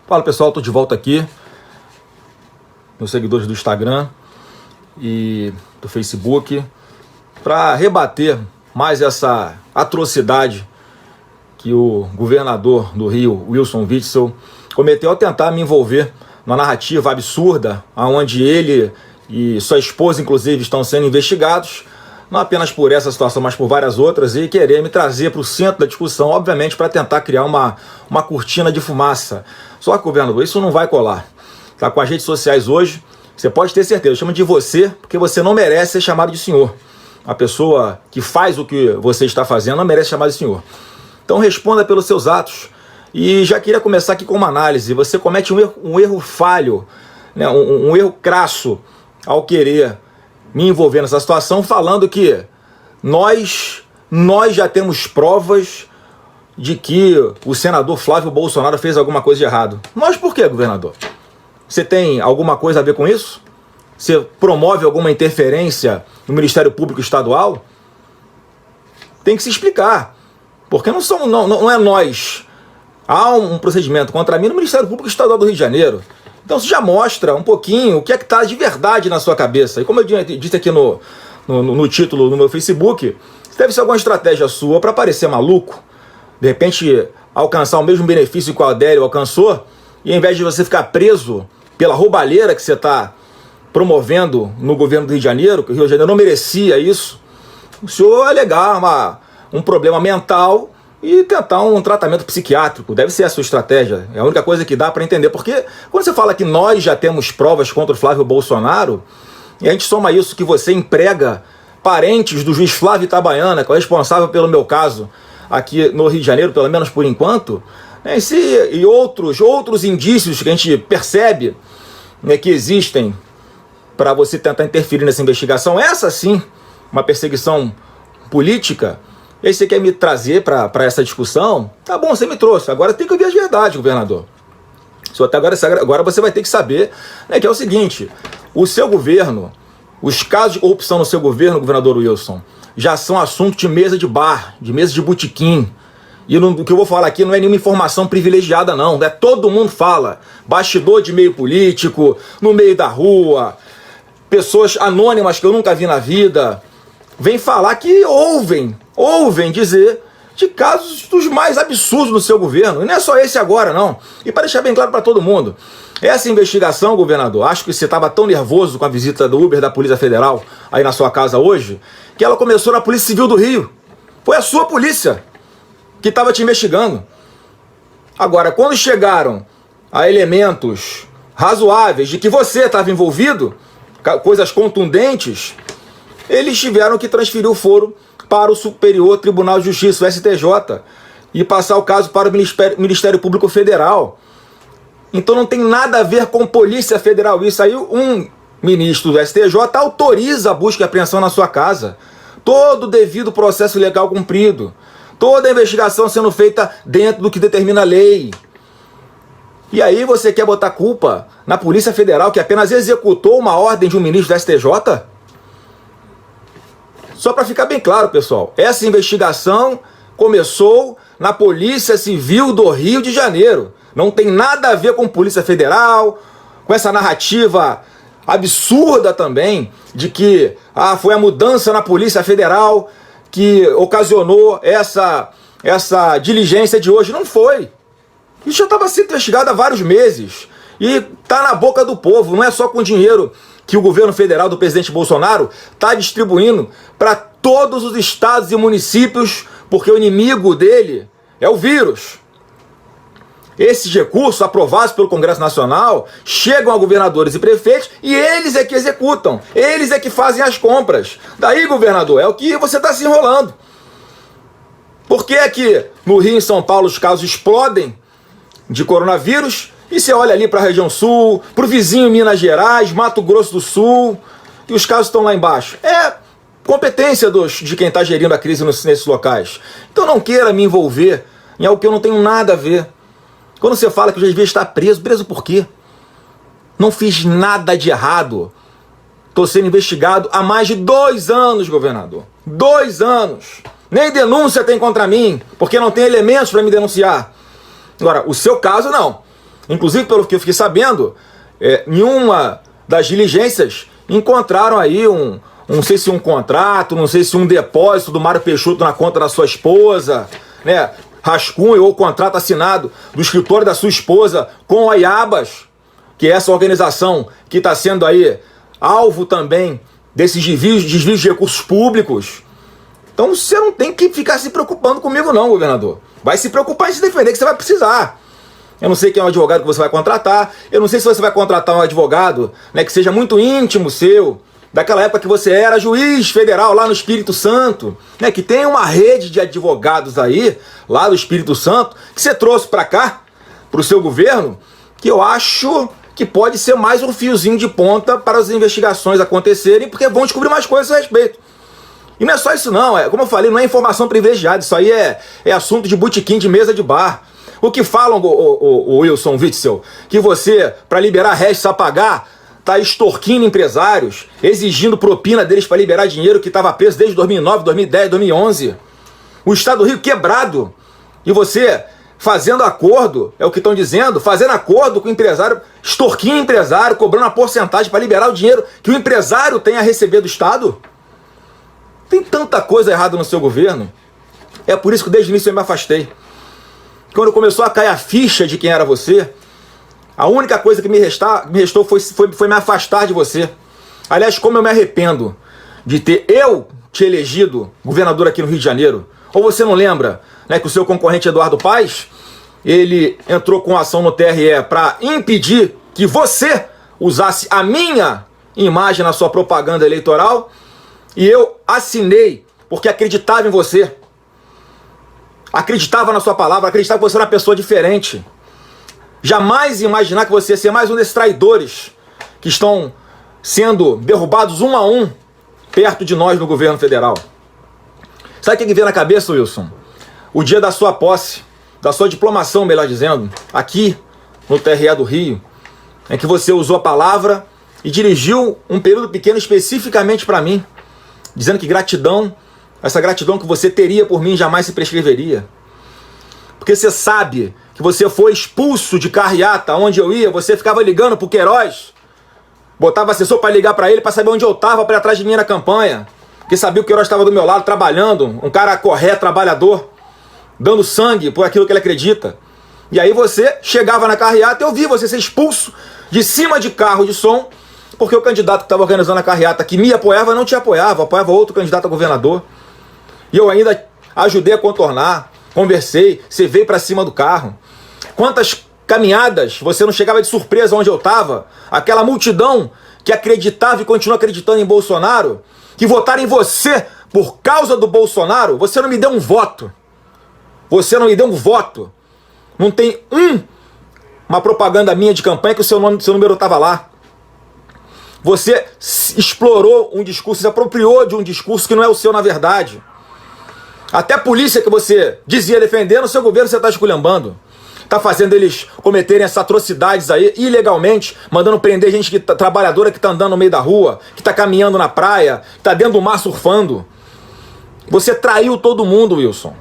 Fala pessoal, estou de volta aqui, meus seguidores do Instagram e do Facebook, para rebater mais essa atrocidade que o governador do Rio, Wilson Witzel, cometeu ao tentar me envolver numa narrativa absurda, onde ele e sua esposa, inclusive, estão sendo investigados, não apenas por essa situação, mas por várias outras, e querer me trazer para o centro da discussão, obviamente, para tentar criar uma cortina de fumaça. Só que, governador, isso não vai colar. Tá com as redes sociais hoje, você pode ter certeza, eu chamo de você, porque você não merece ser chamado de senhor. A pessoa que faz o que você está fazendo não merece ser chamada de senhor. Então responda pelos seus atos. E já queria começar aqui com uma análise. Você comete um erro falho, né? um erro crasso ao querer me envolver nessa situação, falando que nós já temos provas de que o senador Flávio Bolsonaro fez alguma coisa de errado. Nós por quê, governador? Você tem alguma coisa a ver com isso? Você promove alguma interferência no Ministério Público Estadual? Tem que se explicar. Porque não é nós. Há um procedimento contra mim no Ministério Público Estadual do Rio de Janeiro. Então isso já mostra um pouquinho o que é que está de verdade na sua cabeça. E como eu disse aqui no título no meu Facebook, deve ser alguma estratégia sua para parecer maluco, de repente alcançar o mesmo benefício que o Adélio alcançou, e ao invés de você ficar preso pela roubalheira que você está promovendo no governo do Rio de Janeiro, que o Rio de Janeiro não merecia isso, o senhor alegar um problema mental e tentar um tratamento psiquiátrico. Deve ser a sua estratégia. É a única coisa que dá para entender. Porque quando você fala que nós já temos provas contra o Flávio Bolsonaro, e a gente soma isso que você emprega parentes do juiz Flávio Itabaiana, que é o responsável pelo meu caso aqui no Rio de Janeiro, pelo menos por enquanto, né, e outros indícios que a gente percebe, né, que existem para você tentar interferir nessa investigação, essa sim, uma perseguição política. E aí você quer me trazer para essa discussão? Tá bom, você me trouxe. Agora tem que ouvir as verdades, governador. Até agora você vai ter que saber, né, que é o seguinte: o seu governo, os casos de corrupção no seu governo, governador Wilson, já são assunto de mesa de bar, de mesa de botequim. E o que eu vou falar aqui não é nenhuma informação privilegiada, não. Né? Todo mundo fala. Bastidor de meio político, no meio da rua, pessoas anônimas que eu nunca vi na vida, vêm falar que ouvem dizer de casos dos mais absurdos no seu governo. E não é só esse agora, não. E para deixar bem claro para todo mundo, essa investigação, governador, acho que você estava tão nervoso com a visita do Uber da Polícia Federal aí na sua casa hoje, que ela começou na Polícia Civil do Rio. Foi a sua polícia que estava te investigando. Agora, quando chegaram a elementos razoáveis de que você estava envolvido, coisas contundentes, eles tiveram que transferir o foro para o Superior Tribunal de Justiça, o STJ, e passar o caso para o Ministério Público Federal. Então não tem nada a ver com Polícia Federal. Isso aí, um ministro do STJ autoriza a busca e apreensão na sua casa. Todo o devido processo legal cumprido. Toda a investigação sendo feita dentro do que determina a lei. E aí você quer botar culpa na Polícia Federal, que apenas executou uma ordem de um ministro do STJ? Só para ficar bem claro, pessoal, essa investigação começou na Polícia Civil do Rio de Janeiro. Não tem nada a ver com Polícia Federal, com essa narrativa absurda também de que foi a mudança na Polícia Federal que ocasionou essa diligência de hoje. Não foi. Isso já estava sendo investigado há vários meses. E está na boca do povo, não é só com dinheiro que o governo federal do presidente Bolsonaro está distribuindo para todos os estados e municípios, porque o inimigo dele é o vírus. Esses recursos aprovados pelo Congresso Nacional chegam a governadores e prefeitos e eles é que executam, eles é que fazem as compras. Daí, governador, é o que você está se enrolando. Por que é que no Rio e em São Paulo os casos explodem de coronavírus? E você olha ali para a região sul, para o vizinho Minas Gerais, Mato Grosso do Sul, e os casos estão lá embaixo. É competência de quem está gerindo a crise nesses locais. Então não queira me envolver em algo que eu não tenho nada a ver. Quando você fala que eu já devia estar preso, preso por quê? Não fiz nada de errado. Estou sendo investigado há mais de 2 anos, governador. 2 anos. Nem denúncia tem contra mim, porque não tem elementos para me denunciar. Agora, o seu caso não. Inclusive, pelo que eu fiquei sabendo, em uma das diligências encontraram aí não sei se um contrato, não sei se um depósito do Mário Peixoto na conta da sua esposa, né? Rascunho ou contrato assinado do escritório da sua esposa com a IABAS, que é essa organização que está sendo aí alvo também desses desvios de recursos públicos. Então você não tem que ficar se preocupando comigo não, governador. Vai se preocupar em se defender, que você vai precisar. Eu não sei quem é o advogado que você vai contratar, eu não sei se você vai contratar um advogado, né, que seja muito íntimo seu, daquela época que você era juiz federal lá no Espírito Santo, né, que tem uma rede de advogados aí, lá do Espírito Santo, que você trouxe para cá, para o seu governo, que eu acho que pode ser mais um fiozinho de ponta para as investigações acontecerem, porque vão descobrir mais coisas a respeito. E não é só isso não, como eu falei, não é informação privilegiada, isso aí é assunto de botequim de mesa de bar. O que falam, o Wilson Witzel, que você, para liberar restos a pagar, está extorquindo empresários, exigindo propina deles para liberar dinheiro que estava preso desde 2009, 2010, 2011. O Estado do Rio quebrado. E você fazendo acordo, é o que estão dizendo, fazendo acordo com o empresário, extorquindo o empresário, cobrando uma porcentagem para liberar o dinheiro que o empresário tem a receber do Estado. Tem tanta coisa errada no seu governo. É por isso que desde o início eu me afastei. Quando começou a cair a ficha de quem era você, a única coisa que me restou foi me afastar de você. Aliás, como eu me arrependo de ter eu te elegido governador aqui no Rio de Janeiro. Ou você não lembra, né, que o seu concorrente Eduardo Paes, ele entrou com ação no TRE para impedir que você usasse a minha imagem na sua propaganda eleitoral, e eu assinei porque acreditava em você. Acreditava na sua palavra, acreditava que você era uma pessoa diferente. Jamais imaginar que você ia ser mais um desses traidores que estão sendo derrubados um a um perto de nós no governo federal. Sabe o que vem na cabeça, Wilson? O dia da sua posse, da sua diplomação, melhor dizendo, aqui no TRE do Rio, em que você usou a palavra e dirigiu um período pequeno especificamente para mim, dizendo que gratidão, essa gratidão que você teria por mim jamais se prescreveria. Porque você sabe que você foi expulso de carreata, onde eu ia, você ficava ligando pro Queiroz, botava assessor para ligar para ele, para saber onde eu tava, para ir atrás de mim na campanha, porque sabia que o Queiroz estava do meu lado, trabalhando, um cara correto, trabalhador, dando sangue por aquilo que ele acredita. E aí você chegava na carreata e eu vi você ser expulso de cima de carro de som, porque o candidato que estava organizando a carreata, que me apoiava, não te apoiava outro candidato a governador. E eu ainda ajudei a contornar, conversei, você veio para cima do carro. Quantas caminhadas você não chegava de surpresa onde eu estava? Aquela multidão que acreditava e continua acreditando em Bolsonaro, que votaram em você por causa do Bolsonaro, você não me deu um voto. Você não me deu um voto. Não tem uma propaganda minha de campanha que o seu número estava lá. Você explorou um discurso, se apropriou de um discurso que não é o seu na verdade. Até a polícia que você dizia defender, no seu governo você está esculhambando. Está fazendo eles cometerem essas atrocidades aí, ilegalmente, mandando prender gente trabalhadora que está andando no meio da rua, que está caminhando na praia, que está dentro do mar surfando. Você traiu todo mundo, Wilson.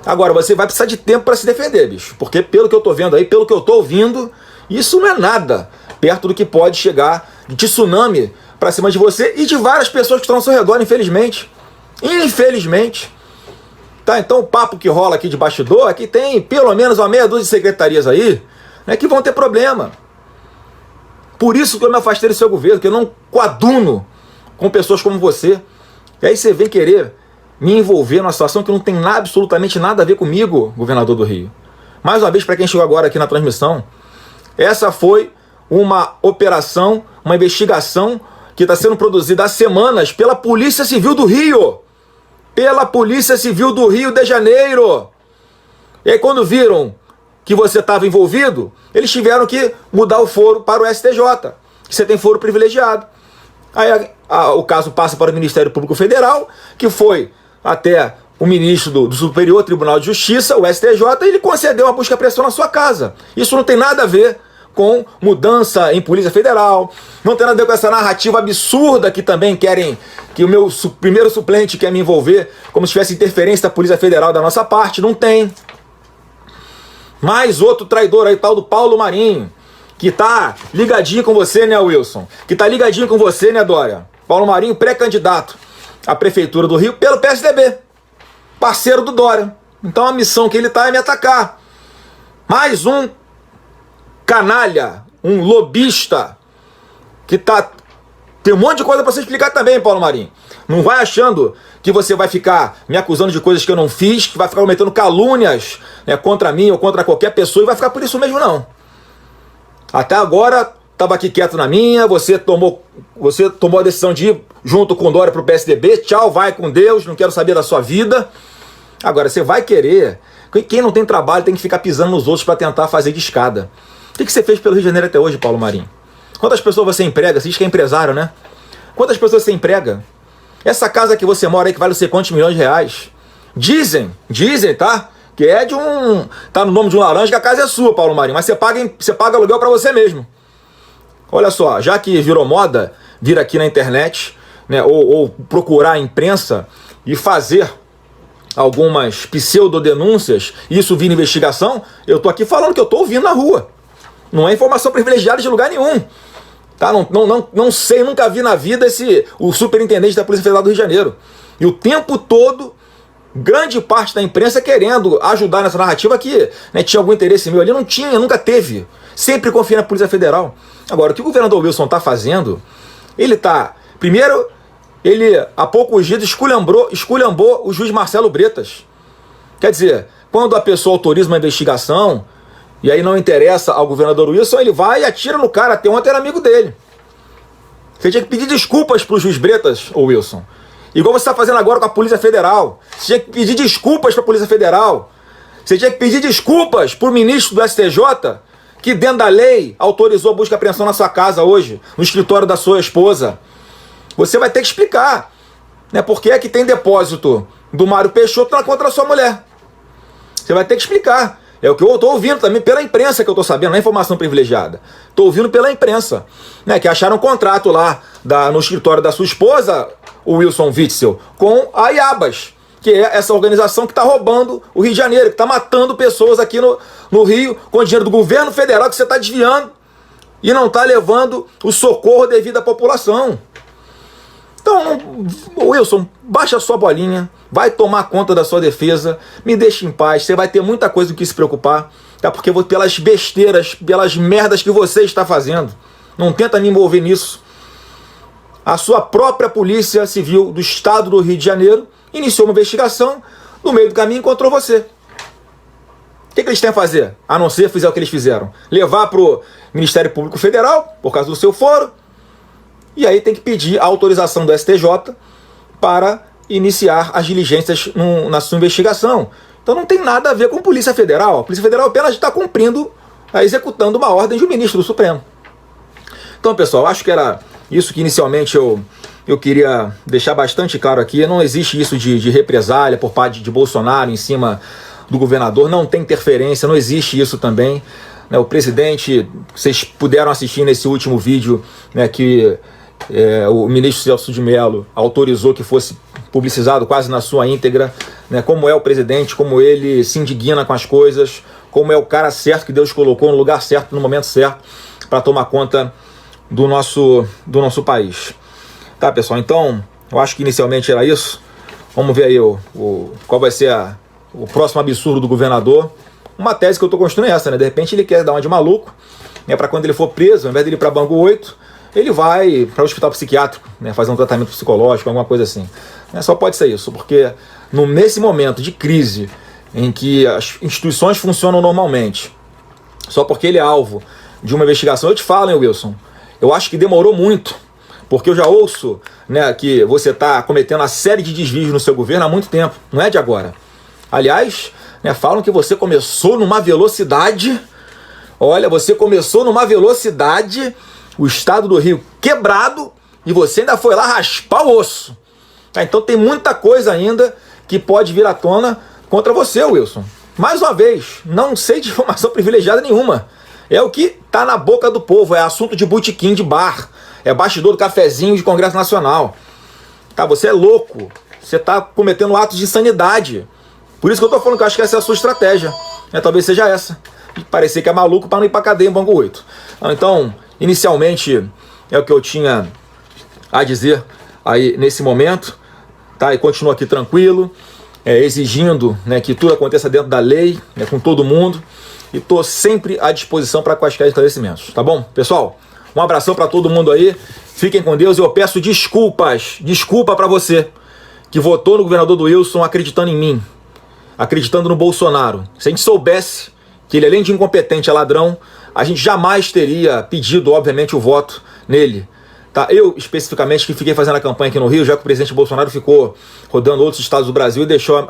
Agora, você vai precisar de tempo para se defender, bicho. Porque pelo que eu tô vendo aí, pelo que eu tô ouvindo, isso não é nada perto do que pode chegar de tsunami para cima de você e de várias pessoas que estão ao seu redor, infelizmente. Infelizmente. Tá, então o papo que rola aqui de bastidor é que tem pelo menos uma meia dúzia de secretarias aí, né, que vão ter problema. Por isso que eu me afastei do seu governo, que eu não coaduno com pessoas como você. E aí você vem querer me envolver numa situação que não tem absolutamente nada a ver comigo, governador do Rio. Mais uma vez, para quem chegou agora aqui na transmissão, essa foi uma operação, uma investigação que está sendo produzida há semanas pela Polícia Civil do Rio. Pela Polícia Civil do Rio de Janeiro. E aí quando viram que você estava envolvido, eles tiveram que mudar o foro para o STJ, que você tem foro privilegiado. Aí o caso passa para o Ministério Público Federal, que foi até o ministro do Superior Tribunal de Justiça, o STJ, e ele concedeu uma busca-apreensão na sua casa. Isso não tem nada a ver com mudança em Polícia Federal, não tem nada a ver com essa narrativa absurda que também querem, que o meu primeiro suplente quer me envolver, como se tivesse interferência da Polícia Federal da nossa parte. Não tem. Mais outro traidor aí, tal do Paulo Marinho, que tá ligadinho com você, né, Wilson? Que tá ligadinho com você, né, Dória? Paulo Marinho, pré-candidato à Prefeitura do Rio pelo PSDB, parceiro do Dória. Então a missão que ele tá é me atacar. Mais um canalha, um lobista, que tá... Tem um monte de coisa pra você explicar também, Paulo Marinho. Não vai achando que você vai ficar me acusando de coisas que eu não fiz, que vai ficar cometendo calúnias, né, contra mim ou contra qualquer pessoa, e vai ficar por isso mesmo, não. Até agora, estava aqui quieto na minha, você tomou a decisão de ir junto com o Dória pro PSDB, tchau, vai com Deus, não quero saber da sua vida. Agora, você vai querer... Quem não tem trabalho tem que ficar pisando nos outros para tentar fazer de escada. O que você fez pelo Rio de Janeiro até hoje, Paulo Marinho? Quantas pessoas você emprega? Você diz que é empresário, né? Quantas pessoas você emprega? Essa casa que você mora aí, que vale não sei quantos milhões de reais. Dizem, tá? Que é de um... Tá no nome de um laranja, que a casa é sua, Paulo Marinho. Mas você paga aluguel para você mesmo. Olha só, já que virou moda vir aqui na internet, né, ou procurar a imprensa e fazer algumas pseudodenúncias, e isso vir investigação, eu tô aqui falando que eu tô ouvindo na rua. Não é informação privilegiada de lugar nenhum. Tá? Não sei, nunca vi na vida o superintendente da Polícia Federal do Rio de Janeiro. E o tempo todo, grande parte da imprensa querendo ajudar nessa narrativa que, né, tinha algum interesse meu ali. Não tinha, nunca teve. Sempre confiei na Polícia Federal. Agora, o que o governador Wilson está fazendo, ele está... Primeiro, ele há poucos dias esculhambou o juiz Marcelo Bretas. Quer dizer, quando a pessoa autoriza uma investigação... E aí não interessa ao governador Wilson, ele vai e atira no cara. Até ontem era amigo dele. Você tinha que pedir desculpas pro juiz Bretas, ô Wilson. Igual você está fazendo agora com a Polícia Federal. Você tinha que pedir desculpas pra Polícia Federal. Você tinha que pedir desculpas pro ministro do STJ, que dentro da lei autorizou a busca e apreensão na sua casa hoje, no escritório da sua esposa. Você vai ter que explicar, né, por que é que tem depósito do Mário Peixoto na conta da sua mulher. Você vai ter que explicar. É o que eu estou ouvindo também pela imprensa, que eu estou sabendo, não é informação privilegiada. Estou ouvindo pela imprensa, né, que acharam um contrato lá no escritório da sua esposa, o Wilson Witzel, com a Iabas, que é essa organização que está roubando o Rio de Janeiro, que está matando pessoas aqui no Rio, com dinheiro do governo federal que você está desviando e não está levando o socorro devido à população. Então, Wilson, baixa a sua bolinha, vai tomar conta da sua defesa, me deixe em paz, você vai ter muita coisa do que se preocupar, tá? Porque pelas besteiras, pelas merdas que você está fazendo, não tenta me envolver nisso. A sua própria Polícia Civil do Estado do Rio de Janeiro iniciou uma investigação, no meio do caminho encontrou você. O que eles têm a fazer? A não ser fizer o que eles fizeram. Levar para o Ministério Público Federal, por causa do seu foro, e aí tem que pedir a autorização do STJ para iniciar as diligências na sua investigação. Então não tem nada a ver com a Polícia Federal. A Polícia Federal apenas está executando uma ordem de um ministro do Supremo. Então, pessoal, acho que era isso que inicialmente eu queria deixar bastante claro aqui. Não existe isso de represália por parte de Bolsonaro em cima do governador. Não tem interferência, não existe isso também. O presidente, vocês puderam assistir nesse último vídeo, né, que o ministro Celso de Mello autorizou que fosse publicizado quase na sua íntegra, né, como é o presidente, como ele se indigna com as coisas, como é o cara certo que Deus colocou no lugar certo, no momento certo, para tomar conta do nosso país. Tá, pessoal? Então, eu acho que inicialmente era isso. Vamos ver aí qual vai ser o próximo absurdo do governador. Uma tese que eu estou construindo é essa, né? De repente ele quer dar uma de maluco, né, para quando ele for preso, ao invés de ir para Bangu 8, ele vai para o hospital psiquiátrico, né, fazer um tratamento psicológico, alguma coisa assim. Só pode ser isso, porque nesse momento de crise, em que as instituições funcionam normalmente, só porque ele é alvo de uma investigação, eu te falo, hein, Wilson, eu acho que demorou muito, porque eu já ouço, né, que você está cometendo uma série de desvios no seu governo há muito tempo, não é de agora. Aliás, né, falam que você começou numa velocidade, olha, você começou numa velocidade, o estado do Rio quebrado, e você ainda foi lá raspar o osso. Então tem muita coisa ainda que pode vir à tona contra você, Wilson. Mais uma vez, não sei de informação privilegiada nenhuma. É o que está na boca do povo, é assunto de botequim, de bar, é bastidor do cafezinho de Congresso Nacional. Tá, você é louco, você está cometendo atos de insanidade. Por isso que eu estou falando que eu acho que essa é a sua estratégia. talvez seja essa. Parecer que é maluco para não ir para cadeia em Bangu 8. Então, inicialmente, é o que eu tinha a dizer aí nesse momento, tá? E continuo aqui tranquilo, exigindo, né, que tudo aconteça dentro da lei, né, com todo mundo, e estou sempre à disposição para quaisquer esclarecimentos, tá bom? Pessoal, um abração para todo mundo aí, fiquem com Deus, e eu peço desculpa para você que votou no governador do Wilson acreditando em mim, acreditando no Bolsonaro. Se a gente soubesse que ele, além de incompetente, é ladrão, a gente jamais teria pedido, obviamente, o voto nele. Tá? Eu, especificamente, que fiquei fazendo a campanha aqui no Rio, já que o presidente Bolsonaro ficou rodando outros estados do Brasil e deixou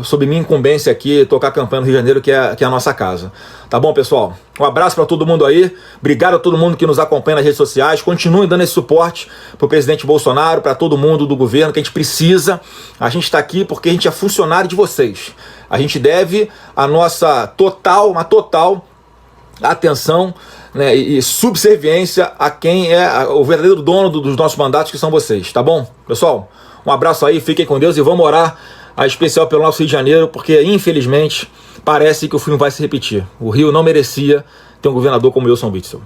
sob minha incumbência aqui tocar a campanha no Rio de Janeiro, que é a nossa casa. Tá bom, pessoal? Um abraço para todo mundo aí. Obrigado a todo mundo que nos acompanha nas redes sociais. Continuem dando esse suporte pro presidente Bolsonaro, para todo mundo do governo, que a gente precisa. A gente está aqui porque a gente é funcionário de vocês. A gente deve a nossa total atenção, né, e subserviência a quem é o verdadeiro dono dos nossos mandatos, que são vocês, tá bom? Pessoal, um abraço aí, fiquem com Deus e vamos orar a especial pelo nosso Rio de Janeiro, porque infelizmente parece que o filme vai se repetir. O Rio não merecia ter um governador como Wilson Witzel.